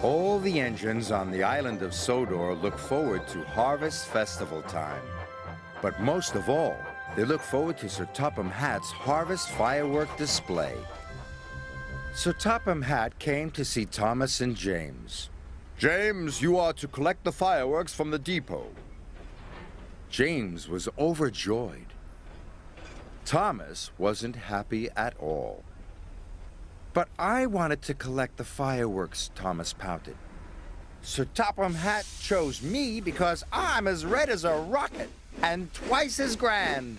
All the engines on the island of Sodor look forward to Harvest Festival time. But most of all, they look forward to Sir Topham Hatt's Harvest Firework display. Sir Topham Hatt came to see Thomas and James. James, you are to collect the fireworks from the depot. James was overjoyed. Thomas wasn't happy at all. But I wanted to collect the fireworks, Thomas pouted. Sir Topham Hatt chose me because I'm as red as a rocket and twice as grand.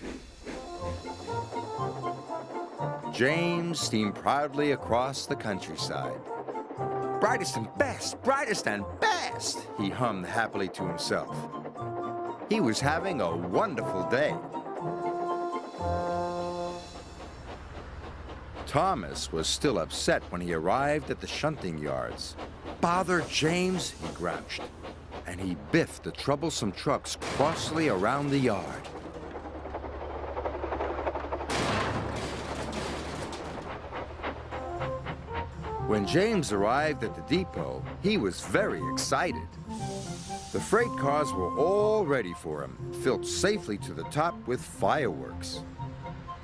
James steamed proudly across the countryside. Brightest and best, he hummed happily to himself. He was having a wonderful day. Thomas was still upset when he arrived at the shunting yards. Bother James, he grouched, and he biffed the troublesome trucks crossly around the yard. When James arrived at the depot, he was very excited. The freight cars were all ready for him, filled safely to the top with fireworks.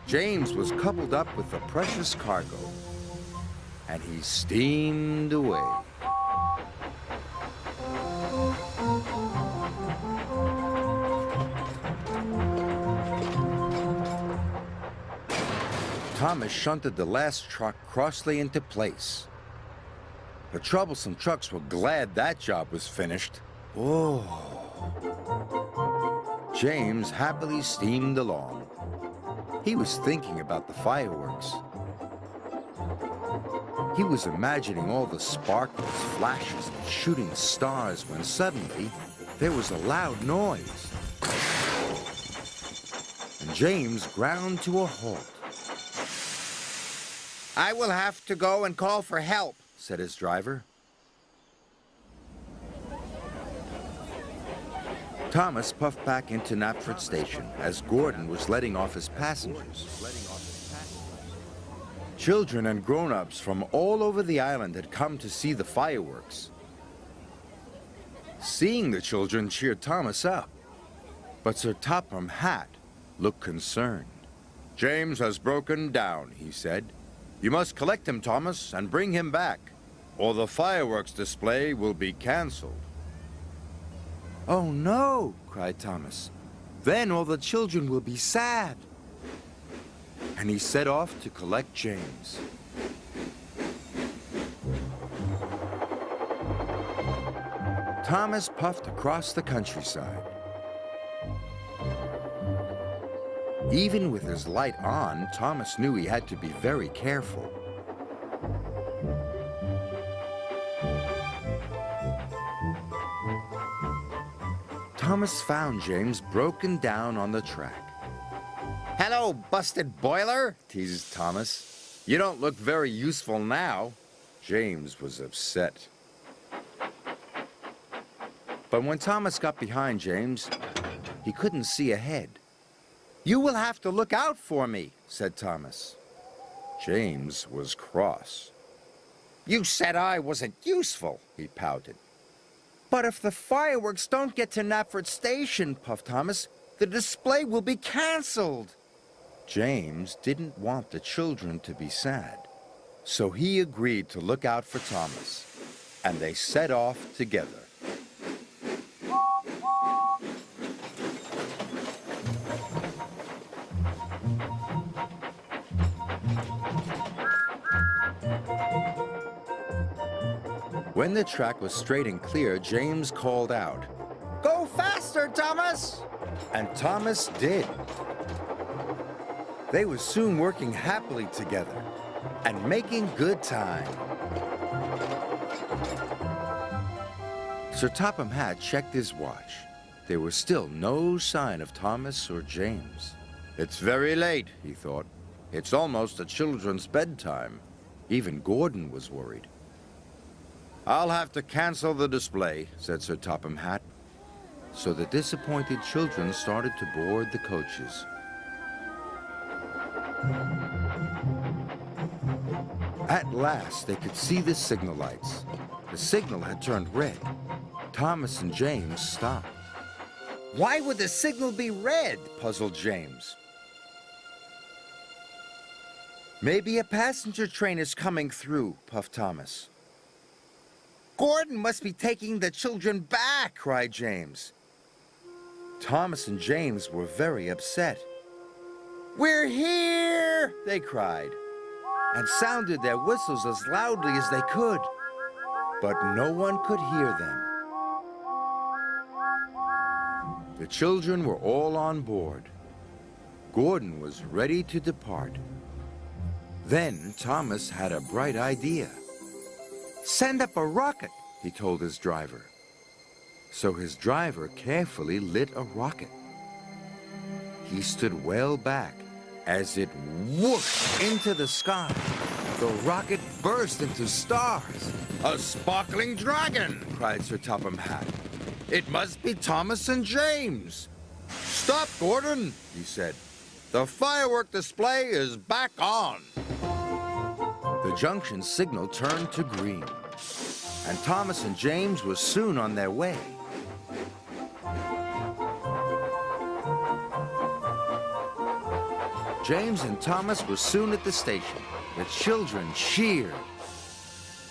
James was coupled up with the precious cargo, and he steamed away. Thomas shunted the last truck crossly into place. The troublesome trucks were glad that job was finished. Oh. James happily steamed along. He was thinking about the fireworks. He was imagining all the sparkles, flashes, and shooting stars when suddenly there was a loud noise. And James ground to a halt. "I will have to go and call for help," said his driver. Thomas puffed back into Knapford Station as Gordon was letting off his passengers. Children and grown-ups from all over the island had come to see the fireworks. Seeing the children cheered Thomas up, but Sir Topham Hatt looked concerned. James has broken down, he said. You must collect him, Thomas, and bring him back, or the fireworks display will be canceled. "Oh, no," cried Thomas. "Then all the children will be sad." And he set off to collect James. Thomas puffed across the countryside. Even with his light on, Thomas knew he had to be very careful. Thomas found James broken down on the track. "Hello, busted boiler," teased Thomas. "You don't look very useful now." James was upset. But when Thomas got behind James, he couldn't see ahead. "You will have to look out for me," said Thomas. James was cross. "You said I wasn't useful," he pouted. "But if the fireworks don't get to Knapford Station," puffed Thomas, "the display will be canceled." James didn't want the children to be sad, so he agreed to look out for Thomas, and they set off together. When the track was straight and clear, James called out, "Go faster, Thomas!" And Thomas did. They were soon working happily together and making good time. Sir Topham Hatt checked his watch. There was still no sign of Thomas or James. It's very late, he thought. It's almost the children's bedtime. Even Gordon was worried. "I'll have to cancel the display," said Sir Topham Hatt. So the disappointed children started to board the coaches. At last, they could see the signal lights. The signal had turned red. Thomas and James stopped. Why would the signal be red? Puzzled James. Maybe a passenger train is coming through, puffed Thomas. Gordon must be taking the children back, cried James. Thomas and James were very upset. We're here, they cried, and sounded their whistles as loudly as they could. But no one could hear them. The children were all on board. Gordon was ready to depart. Then Thomas had a bright idea. Send up a rocket, he told his driver. So his driver carefully lit a rocket. He stood well back as it whooshed into the sky. The rocket burst into stars. A sparkling dragon! Cried Sir Topham Hatt. It must be Thomas and James. Stop, Gordon, he said. The firework display is back on. The junction signal turned to green, and Thomas and James were soon on their way. James and Thomas were soon at the station. The children cheered.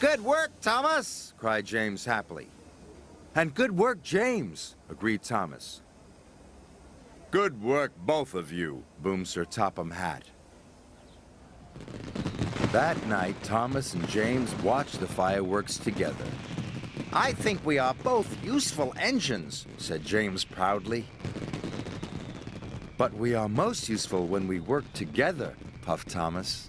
Good work, Thomas, cried James happily. And good work, James, agreed Thomas. Good work, both of you, boomed Sir Topham Hatt. That night, Thomas and James watched the fireworks together. I think we are both useful engines, said James proudly. But we are most useful when we work together, puffed Thomas.